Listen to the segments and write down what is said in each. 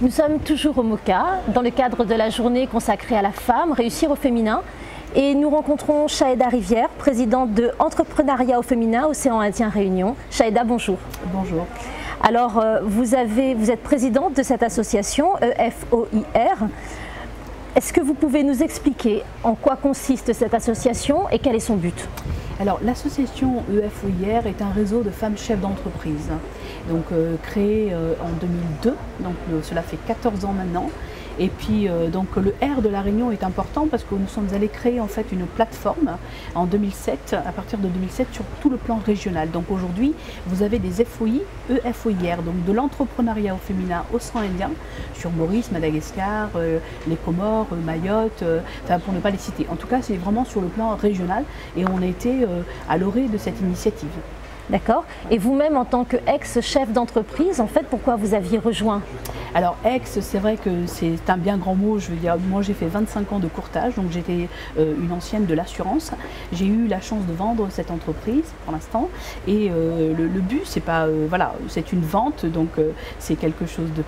Nous sommes toujours au MOCA, dans le cadre de la journée consacrée à la femme, réussir au féminin. Et nous rencontrons Shaeda Rivière, présidente de Entrepreneuriat au féminin, Océan Indien Réunion. Shaeda, bonjour. Bonjour. Alors, vous êtes présidente de cette association EFOIR. Est-ce que vous pouvez nous expliquer en quoi consiste cette association et quel est son but? Alors, l'association EFOIR est un réseau de femmes chefs d'entreprise, donc créé en 2002, donc cela fait 14 ans maintenant. Et puis donc le R de la Réunion est important parce que nous sommes allés créer en fait une plateforme en 2007, à partir de 2007 sur tout le plan régional. Donc aujourd'hui vous avez des FOI, EFOIR, donc de l'entrepreneuriat au féminin Océan Indien, sur Maurice, Madagascar, les Comores, Mayotte, enfin pour ne pas les citer. En tout cas c'est vraiment sur le plan régional et on a été à l'orée de cette initiative. D'accord. Et vous-même, en tant qu'ex-chef d'entreprise, en fait, pourquoi vous aviez rejoint? Alors, ex, c'est vrai que c'est un bien grand mot. Je veux dire, moi, j'ai fait 25 ans de courtage, donc j'étais une ancienne de l'assurance. J'ai eu la chance de vendre cette entreprise pour l'instant. Et le but, c'est pas, voilà, c'est une vente, donc c'est quelque chose de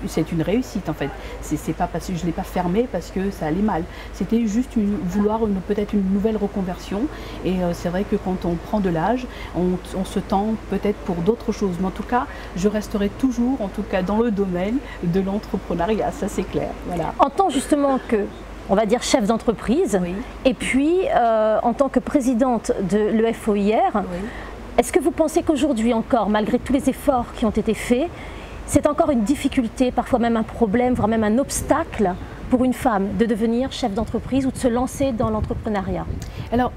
c'est une réussite en fait. C'est pas parce que je l'ai pas fermée parce que ça allait mal. C'était juste vouloir peut-être une nouvelle reconversion. Et c'est vrai que quand on prend de l'âge, on se tend peut-être pour d'autres choses, mais en tout cas, je resterai toujours, en tout cas dans le domaine de l'entrepreneuriat, ça c'est clair. Voilà. En tant justement que, on va dire, chef d'entreprise, oui. Et puis en tant que présidente de l'EFOIR, oui. Est-ce que vous pensez qu'aujourd'hui encore, malgré tous les efforts qui ont été faits, c'est encore une difficulté, parfois même un problème, voire même un obstacle pour une femme de devenir chef d'entreprise ou de se lancer dans l'entrepreneuriat? Alors,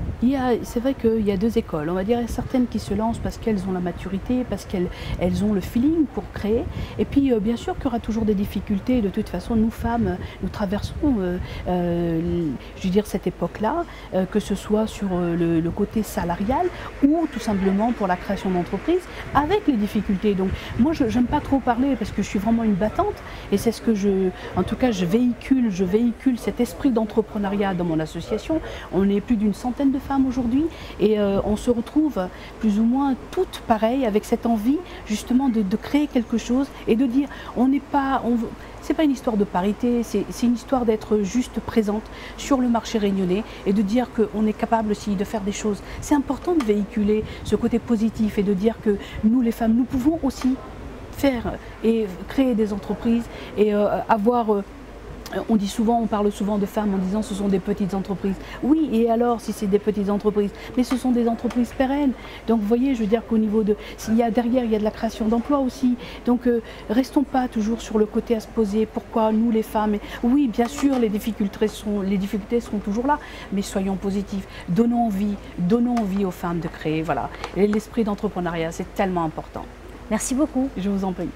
c'est vrai qu'il y a deux écoles. On va dire certaines qui se lancent parce qu'elles ont la maturité, parce qu'elles ont le feeling pour créer. Et puis, bien sûr qu'il y aura toujours des difficultés. De toute façon, nous femmes, nous traversons, je veux dire, cette époque-là, que ce soit sur le côté salarial ou tout simplement pour la création d'entreprise, avec les difficultés. Donc, moi, je n'aime pas trop parler parce que je suis vraiment une battante. Et c'est ce que en tout cas, je véhicule cet esprit d'entrepreneuriat dans mon association. On est plus d'une centaine de femmes aujourd'hui et on se retrouve plus ou moins toutes pareilles avec cette envie justement de créer quelque chose et de dire c'est pas une histoire de parité, c'est une histoire d'être juste présente sur le marché réunionnais et de dire qu'on est capable aussi de faire des choses. C'est important de véhiculer ce côté positif et de dire que nous les femmes, nous pouvons aussi faire et créer des entreprises et avoir... on parle souvent de femmes en disant ce sont des petites entreprises. Oui, et alors si c'est des petites entreprises? Mais ce sont des entreprises pérennes. Donc vous voyez, je veux dire qu'au niveau de... derrière, il y a de la création d'emplois aussi. Donc restons pas toujours sur le côté à se poser. Pourquoi nous les femmes? Oui, bien sûr, les difficultés seront toujours là, mais soyons positifs. Donnons envie aux femmes de créer. Voilà. L'esprit d'entrepreneuriat, c'est tellement important. Merci beaucoup. Je vous en prie.